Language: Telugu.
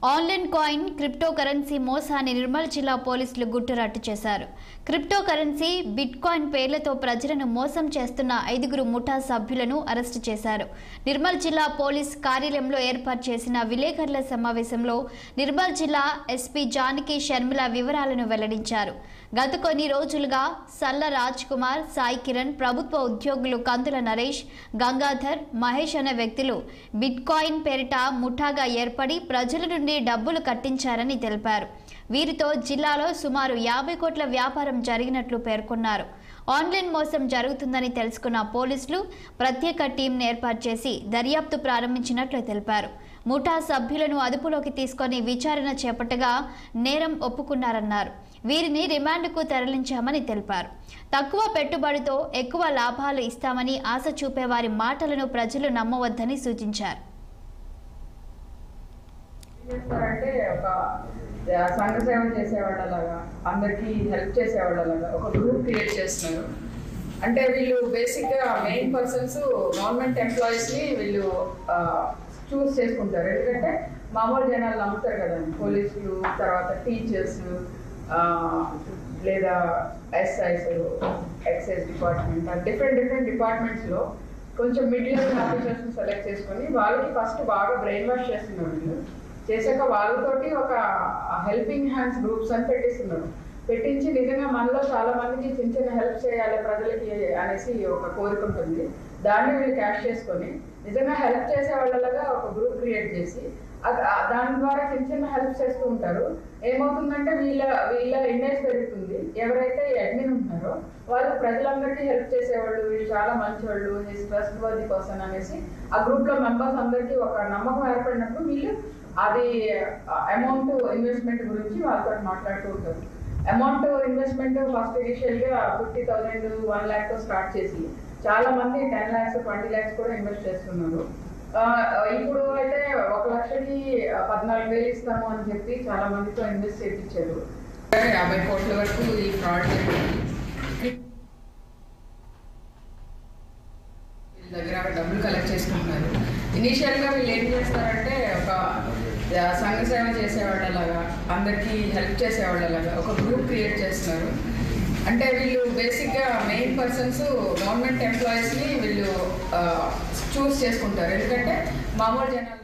ఆన్లైన్ కాయిన్ క్రిప్టో కరెన్సీ మోసాన్ని నిర్మల్ జిల్లా పోలీసులు గుట్టురట్టు చేశారు. క్రిప్టో కరెన్సీ బిట్ కాయిన్ పేర్లతో ప్రజలను మోసం చేస్తున్న 5 ముఠా సభ్యులను అరెస్టు చేశారు. నిర్మల్ జిల్లా పోలీస్ కార్యాలయంలో ఏర్పాటు చేసిన విలేకరుల సమావేశంలో నిర్మల్ జిల్లా ఎస్పీ జానకి షర్మిల వివరాలను వెల్లడించారు. గత కొన్ని రోజులుగా సల్ల రాజ్ కుమార్, సాయి కిరణ్, ప్రభుత్వ ఉద్యోగులు కందుల నరేష్, గంగాధర్, మహేష్ అనే వ్యక్తులు బిట్ కాయిన్ పేరిట ముఠాగా ఏర్పడి ప్రజల నుండి డబ్బులు కట్టించారని తెలిపారు. వీరితో జిల్లాలో సుమారు 50 కోట్ల వ్యాపారం జరిగినట్లు పేర్కొన్నారు. ఆన్లైన్ మోసం జరుగుతుందని తెలుసుకున్న పోలీసులు ప్రత్యేక టీంను ఏర్పాటు చేసి దర్యాప్తు ప్రారంభించినట్లు తెలిపారు. ముఠా సభ్యులను అదుపులోకి తీసుకొని విచారణ చేపట్టగా నేరం ఒప్పుకున్నారన్నారు. వీరిని రిమాండ్కు తరలించామని తెలిపారు. తక్కువ పెట్టుబడితో ఎక్కువ లాభాలు ఇస్తామని ఆశ చూపే వారి మాటలను ప్రజలు నమ్మవద్దని సూచించారు. సంఘ సేవ చేసేవాళ్ళలాగా అందరికీ హెల్ప్ చేసేవాళ్ళలాగా ఒక గ్రూప్ క్రియేట్ చేస్తున్నారు. అంటే వీళ్ళు బేసిక్గా మెయిన్ పర్సన్స్ గవర్నమెంట్ ఎంప్లాయీస్ని వీళ్ళు చూస్ చేసుకుంటారు. ఎందుకంటే మామూలు జనాలు నమ్ముతారు కదండి, పోలీసులు, తర్వాత టీచర్స్, లేదా ఎస్ఐస్, ఎక్సైజ్ డిపార్ట్మెంట్, డిఫరెంట్ డిపార్ట్మెంట్స్లో కొంచెం మిడిల్ లెవెల్ ఆఫీసర్స్ని సెలెక్ట్ చేసుకొని వాళ్ళకి ఫస్ట్ బాగా బ్రెయిన్ వాష్ చేస్తున్నారు. వీళ్ళు చేశాక వాళ్ళతోటి ఒక హెల్పింగ్ హ్యాండ్స్ గ్రూప్స్ అని పెట్టించి నిజంగా మనలో చాలా మందికి చిన్న హెల్ప్ చేయాలి ప్రజలకి అనేసి ఒక కోరిక ఉంటుంది. దాన్ని వీళ్ళు క్యాష్ చేసుకొని నిజంగా హెల్ప్ చేసే వాళ్ళలాగా ఒక గ్రూప్ క్రియేట్ చేసి దాని ద్వారా చిన్న హెల్ప్ చేస్తూ ఉంటారు. ఏమవుతుందంటే వీళ్ళ ఇమేజ్ పెరుగుతుంది. ఎవరైతే అడ్మిన్ ఉంటున్నారో వాళ్ళు ప్రజలందరికీ హెల్ప్ చేసేవాళ్ళు, వీళ్ళు చాలా మంచివాళ్ళు, హిస్ ట్రస్ట్ వర్ది పర్సన్ అనేసి ఆ గ్రూప్లో మెంబర్స్ అందరికీ ఒక నమ్మకం ఏర్పడినప్పుడు వీళ్ళు అది అమౌంట్ ఇన్వెస్ట్మెంట్ గురించి వాళ్ళతో మాట్లాడుతూ ఉంటారు. అమౌంట్ ఇన్వెస్ట్మెంట్ ఫస్ట్ ఇనిషియల్గా 50,000, 1 lakh స్టార్ట్ చేసి చాలా మంది 10 lakhs, 20 lakhs కూడా ఇన్వెస్ట్ చేస్తున్నారు. ఇప్పుడు అయితే 1 లక్షకి 14,000 ఇస్తాము అని చెప్పి చాలా మందితో ఇన్వెస్ట్ చేయించారు. 50 కోట్ల వరకు ఈ ఫ్రాడ్ వీళ్ళ దగ్గర డబ్బులు కలెక్ట్ చేసుకుంటున్నారు. ఇనీషియల్గా వీళ్ళు ఏం చేస్తారంటే ఒక సంఘ సేవ చేసేవాళ్ళలాగా అందరికీ హెల్ప్ చేసేవాళ్ళలాగా ఒక గ్రూప్ క్రియేట్ చేస్తున్నారు. అంటే వీళ్ళు బేసిక్గా మెయిన్ పర్సన్స్ గవర్నమెంట్ ఎంప్లాయీస్ని వీళ్ళు చూస్ చేసుకుంటారు. ఎందుకంటే మామూలు జనాలు